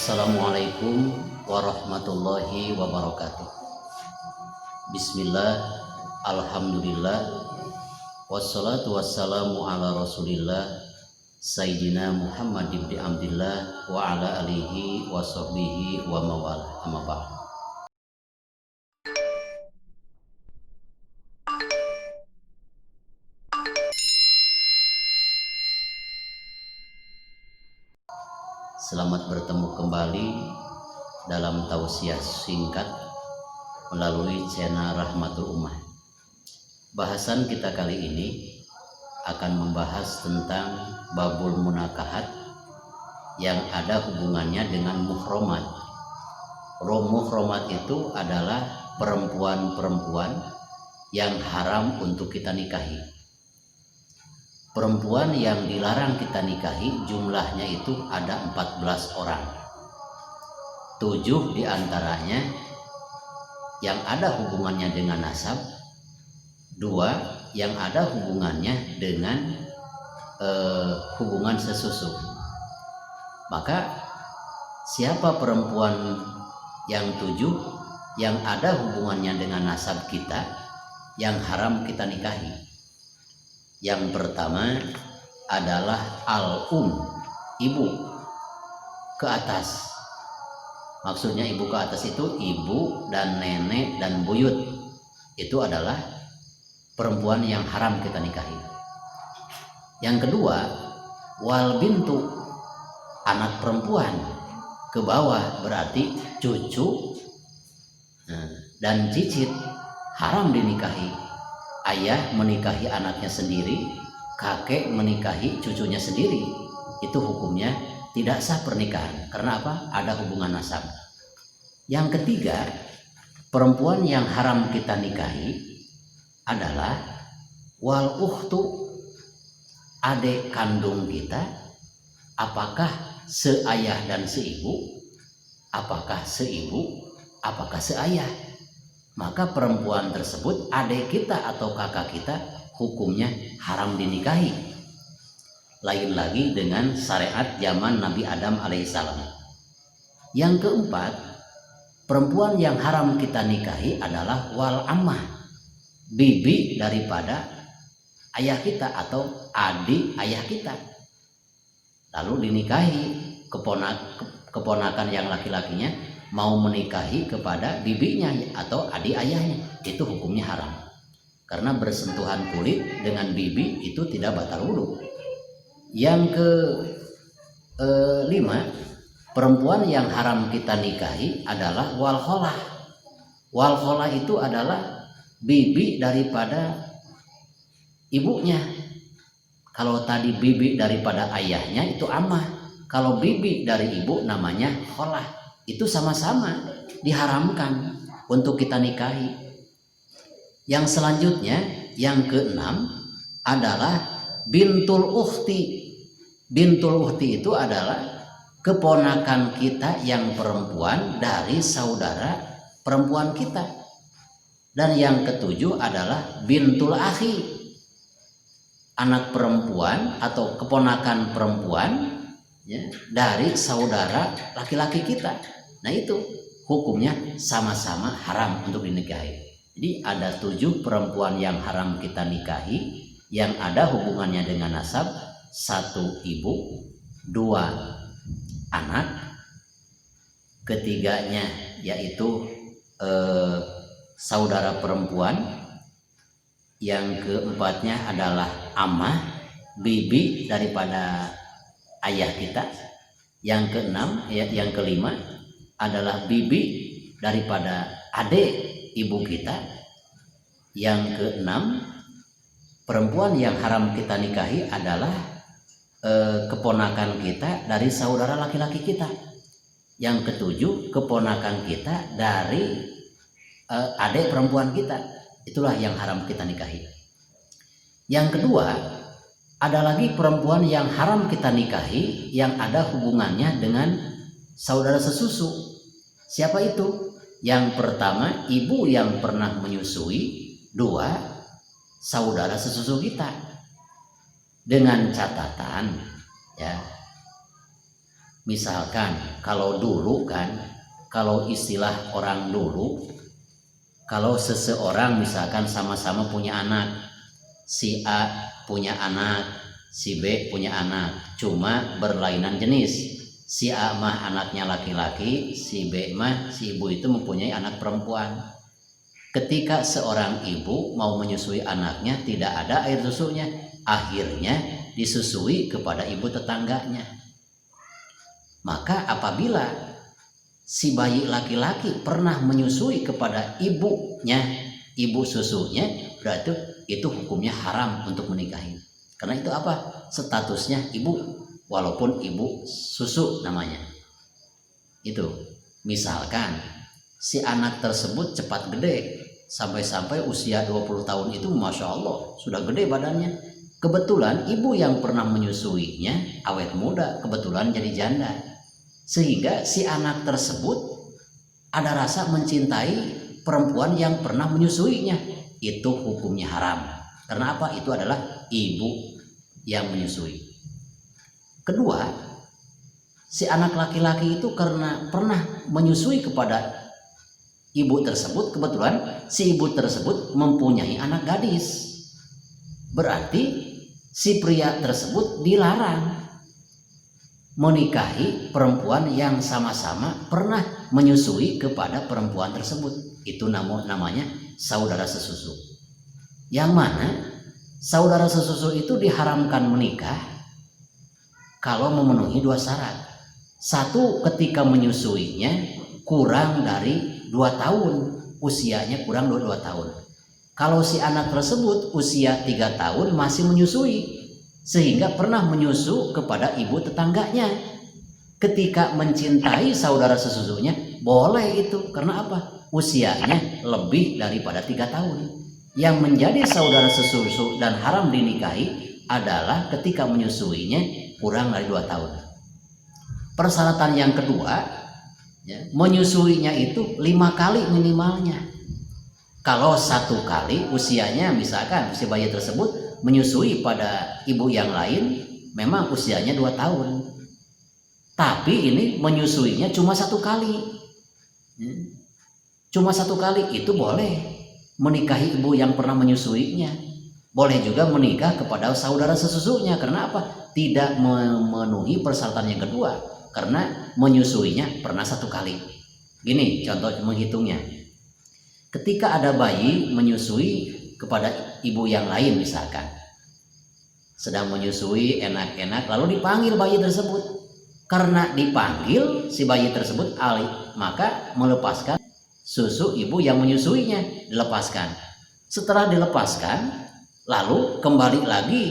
Assalamualaikum warahmatullahi wabarakatuh. Bismillah, alhamdulillah, wassalatu wassalamu ala rasulillah Sayyidina Muhammad ibn Abdillah wa ala alihi wa sahbihi wa mawala, amma ba'd. Selamat bertemu kembali dalam tausiah singkat melalui channel Rahmatul Ummah. Bahasan kita kali ini akan membahas tentang babul munakahat yang ada hubungannya dengan muhromat. Muhromat itu adalah perempuan-perempuan yang haram untuk kita nikahi. Perempuan yang dilarang kita nikahi jumlahnya itu ada 14 orang. 7 diantaranya yang ada hubungannya dengan nasab, 2 yang ada hubungannya dengan hubungan sesusu. Maka siapa perempuan yang 7 yang ada hubungannya dengan nasab kita yang haram kita nikahi? Yang pertama adalah ibu ke atas. Maksudnya ibu ke atas itu ibu dan nenek dan buyut. Itu adalah perempuan yang haram kita nikahi. Yang kedua, wal bintu, anak perempuan ke bawah, berarti cucu dan cicit haram dinikahi. Ayah menikahi anaknya sendiri, kakek menikahi cucunya sendiri, itu hukumnya tidak sah pernikahan. Karena apa? Ada hubungan nasab. Yang ketiga, perempuan yang haram kita nikahi adalah wal ukhtu, adik kandung kita, apakah seayah dan seibu, apakah seibu, apakah seayah. Maka perempuan tersebut, adik kita atau kakak kita, hukumnya haram dinikahi. Lain lagi dengan syariat zaman Nabi Adam alaihissalam. Yang keempat, perempuan yang haram kita nikahi adalah wal ammah, bibi daripada ayah kita atau adik ayah kita. Lalu dinikahi keponakan yang laki-lakinya mau menikahi kepada bibinya atau adik ayahnya, itu hukumnya haram. Karena bersentuhan kulit dengan bibi itu tidak batal wudhu. Yang kelima, perempuan yang haram kita nikahi adalah wal kholah. Wal kholah itu adalah bibi daripada ibunya. Kalau tadi bibi daripada ayahnya itu ammah. Kalau bibi dari ibu namanya kholah. Itu sama-sama diharamkan untuk kita nikahi. Yang selanjutnya, yang keenam adalah bintul ukhti. Bintul ukhti itu adalah keponakan kita yang perempuan dari saudara perempuan kita. Dan yang ketujuh adalah bintul akhi, anak perempuan atau keponakan perempuan ya, dari saudara laki-laki kita. Nah itu hukumnya sama-sama haram untuk dinikahi. Jadi ada 7 perempuan yang haram kita nikahi yang ada hubungannya dengan nasab. 1 ibu, 2 anak, ketiganya yaitu saudara perempuan, yang keempatnya adalah ammah, bibi daripada ayah kita. Yang keenam, yang kelima adalah bibi daripada adik ibu kita. Yang keenam, perempuan yang haram kita nikahi adalah keponakan kita dari saudara laki-laki kita. Yang ketujuh, keponakan kita dari adik perempuan kita. Itulah yang haram kita nikahi. Yang kedua, ada lagi perempuan yang haram kita nikahi yang ada hubungannya dengan saudara sesusu. Siapa itu? Yang pertama, ibu yang pernah menyusui. 2, saudara sesusu kita. Dengan catatan ya, Misalkan kalau dulu kan, kalau istilah orang dulu, kalau seseorang misalkan sama-sama punya anak, si A punya anak, si B punya anak, cuma berlainan jenis. Si A mah anaknya laki-laki, si B mah, si ibu itu mempunyai anak perempuan. Ketika seorang ibu mau menyusui anaknya, tidak ada air susunya, akhirnya disusui kepada ibu tetangganya. Maka apabila si bayi laki-laki pernah menyusui kepada ibunya, ibu susunya, berarti itu hukumnya haram untuk menikahi. Karena itu apa? Statusnya ibu, walaupun ibu susu namanya. Itu misalkan si anak tersebut cepat gede, sampai-sampai usia 20 tahun itu Masya Allah sudah gede badannya. Kebetulan ibu yang pernah menyusuinya awet muda, kebetulan jadi janda, sehingga si anak tersebut ada rasa mencintai perempuan yang pernah menyusuinya. Itu hukumnya haram. Karena apa? Itu adalah ibu yang menyusui. Kedua, si anak laki-laki itu karena pernah menyusui kepada ibu tersebut, kebetulan si ibu tersebut mempunyai anak gadis. Berarti si pria tersebut dilarang menikahi perempuan yang sama-sama pernah menyusui kepada perempuan tersebut. Itu namanya saudara sesusu. Yang mana saudara sesusu itu diharamkan menikah kalau memenuhi dua syarat. Satu, ketika menyusuinya kurang dari 2 tahun, usianya kurang dari 2 tahun. Kalau si anak tersebut usia 3 tahun masih menyusui, sehingga pernah menyusu kepada ibu tetangganya, ketika mencintai saudara sesusunya boleh itu. Karena apa? Usianya lebih daripada 3 tahun. Yang menjadi saudara sesusu dan haram dinikahi adalah ketika menyusuinya kurang dari 2 tahun. Persyaratan yang kedua, ya, menyusuinya itu 5 kali minimalnya. Kalau 1 kali usianya, misalkan si bayi tersebut menyusui pada ibu yang lain, memang usianya 2 tahun, tapi ini menyusuinya cuma 1 kali, cuma 1 kali, itu boleh menikahi ibu yang pernah menyusuinya. Boleh juga menikah kepada saudara sesusunya. Karena apa? Tidak memenuhi persyaratan yang kedua, karena menyusuinya pernah 1 kali. Gini contoh menghitungnya. Ketika ada bayi menyusui kepada ibu yang lain, misalkan sedang menyusui enak-enak, lalu dipanggil bayi tersebut. Karena dipanggil si bayi tersebut maka melepaskan susu ibu yang menyusuinya, dilepaskan. Setelah dilepaskan, lalu kembali lagi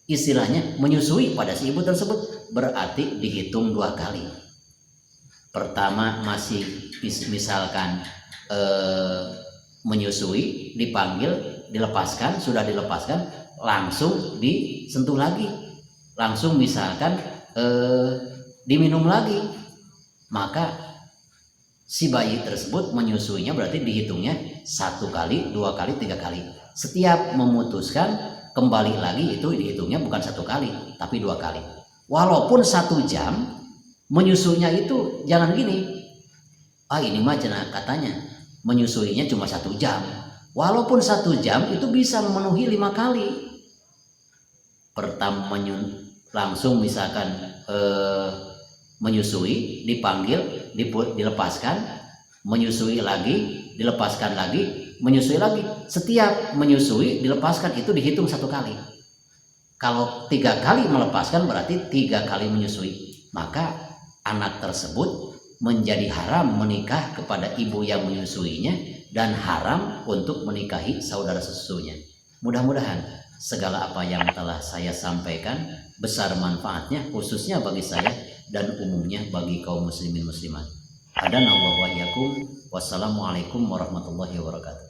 istilahnya menyusui pada si ibu tersebut, berarti dihitung 2 kali. Pertama masih misalkan menyusui, dipanggil, dilepaskan, sudah dilepaskan, langsung disentuh lagi, langsung misalkan diminum lagi, maka si bayi tersebut menyusuinya berarti dihitungnya 1 kali, 2 kali, 3 kali. Setiap memutuskan kembali lagi itu dihitungnya bukan 1 kali tapi 2 kali. Walaupun 1 jam menyusuinya itu jangan gini, ini mah katanya menyusuinya cuma 1 jam. Walaupun 1 jam itu bisa memenuhi 5 kali. Pertama langsung misalkan menyusui, dipanggil, dilepaskan, menyusui lagi, dilepaskan lagi, menyusui lagi. Setiap menyusui, dilepaskan itu dihitung 1 kali. Kalau 3 kali melepaskan berarti 3 kali menyusui. Maka anak tersebut menjadi haram menikah kepada ibu yang menyusuinya dan haram untuk menikahi saudara sesusunya. Mudah-mudahan segala apa yang telah saya sampaikan besar manfaatnya, khususnya bagi saya dan umumnya bagi kaum muslimin muslimat. Hadanallahu wa iyyakum. Wassalamualaikum warahmatullahi wabarakatuh.